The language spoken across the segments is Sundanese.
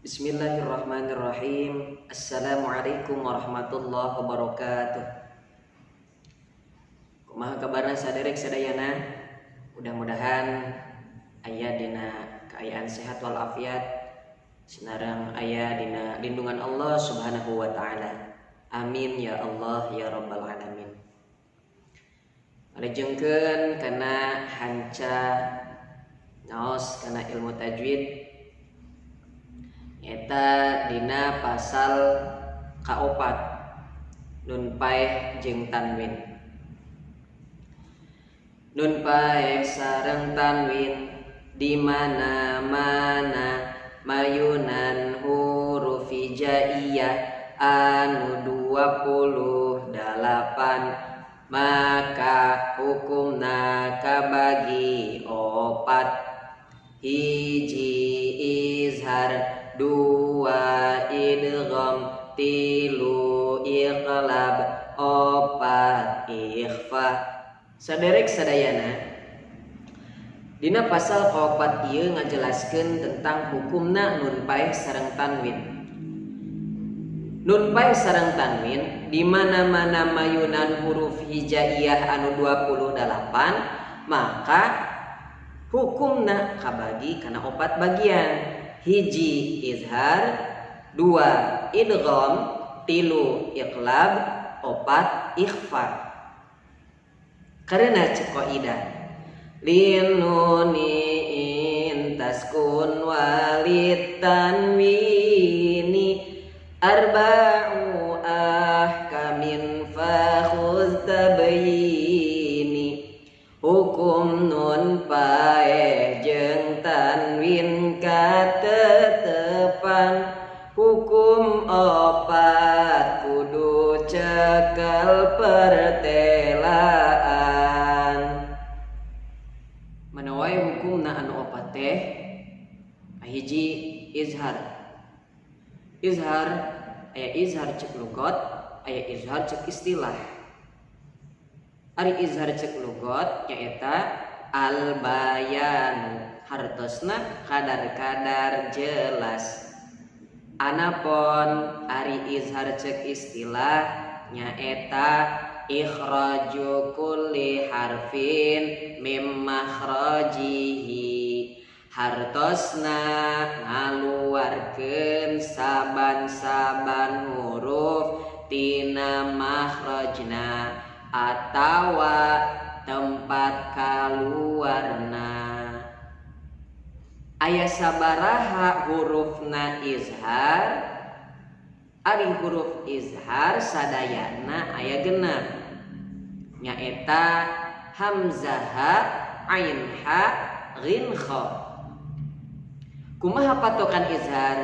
Bismillahirrahmanirrahim. Assalamualaikum warahmatullahi wabarakatuh. Kumaha kabarna saderek sadayana? Mudah-mudahan aya dina kaayaan sehat walafiat, sinareng aya dina lindungan Allah Subhanahu wa taala. Amin ya Allah ya rabbal alamin. Malejengkeun kana hanca naos kana ilmu tajwid eta dina pasal kaopat nun paeh jeung tanwin. Nun paeh sareng tanwin di mana-mana mayunan huruf hijaiyah anu 28, maka hukumna kabagi opat. Hiji izhar, dua idgham, tilu iqlab, opat ikhfa. Saderek sadayana, dina pasal kaopat ieu ngajelaskeun tentang hukumna nun paeh sareng tanwin. Nun paeh sareng tanwin di mana-mana mayunan huruf hijaiyah anu 28, maka hukumna kabagi kana opat bagian. Hiji izhar, dua idgham, tilu iqlab, opat ikhfa. Karena cek qaidah lin nuni in taskun walid tanwini arba'u ahkamin fakhuz tabayini. Hukum nun paeh jeung tanwin katetepan, hukum opat kudu cekel pertelaan. Manawa hukumna anu opat teh hiji izhar. Izhar aya izhar cek lugat, aya izhar cek istilah. Ari izhar cek lugat nyaeta al bayan, hartosna kadar-kadar jelas. Anapun ari izhar cek istilah nyaeta ikhraju kulli harfin mim makhrajihi, hartosna ngaluarkeun saban-saban huruf tina makhrajna atawa tempat kaluarna. Aya sabaraha hurufna izhar? Ari huruf izhar sadayana aya genep, nyaeta hamzah, ain ha, ghin kha. Kumaha patokan izhar?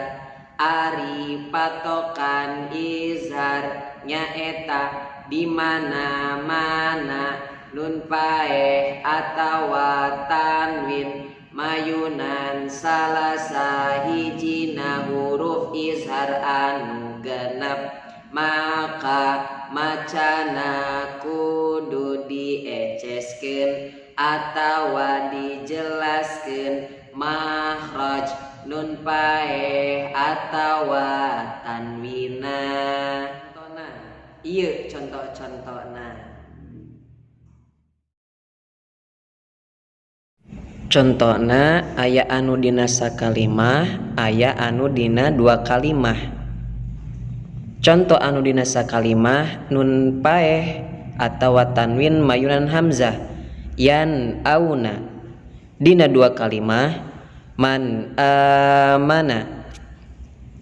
Ari patokan izhar nyaeta di mana-mana nun paeh atawa tanwin mayunan salasa hijina huruf izhar anu genep, maka macana kudu dieceskeun atawa dijelaskeun makhraj nun paeh atawa tanwina. Ieu contoh-contohna. Contohna aya anu dina sakalimah, aya anu dina dua kalimah. Contoh anu dina sakalimah nun paeh atawa tanwin mayunan hamzah yan auna. Dina dua kalimah man amana.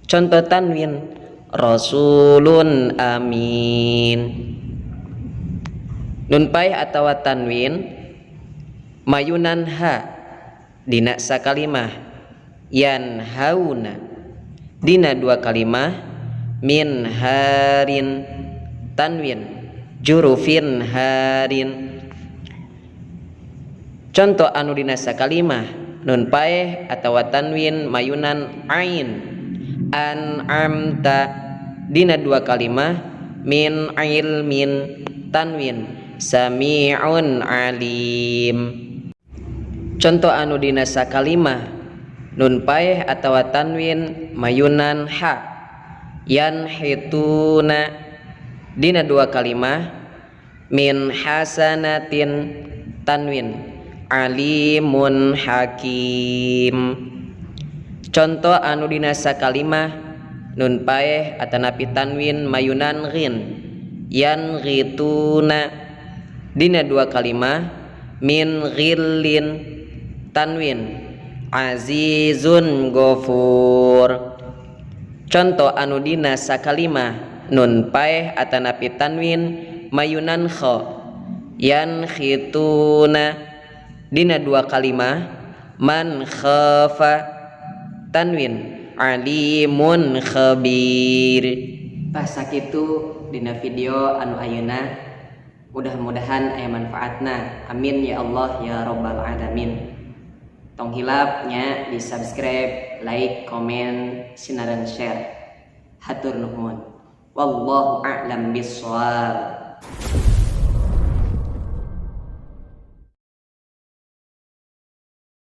Contoh tanwin rasulun amin. Nun paeh atawa tanwin mayunan ha dina sakalimah yan hauna. Dina dua kalimah min harin tanwin jurufin harin. Contoh anu dina sakalimah nun paeh atawa tanwin mayunan ain an'amta. Dina dua kalimah min ilmin tanwin sami'un alim. Contoh anu dina sakalimah nun paeh atawa tanwin mayunan ha. Yanhituna dina dua kalimah min hasanatin tanwin alimun hakim. Contoh anu dina sakalimah nun paeh atanapi tanwin mayunan ghin yanghituna dina dua kalimah min ghillin tanwin azizun ghafur. Contoh anu dina sakalimah nun paeh atanapi tanwin mayunan kha yankhituna dina dua kalimah man khafa tanwin alimun khabir. Pas sakitu dina video anu ayeuna, mudah-mudahan aya manfaatna. Amin ya Allah ya rabbal alamin. Tong hilapnya di subscribe, like, komen, sinaran share. Hatur nuhun. Wallahu a'lam bishawab.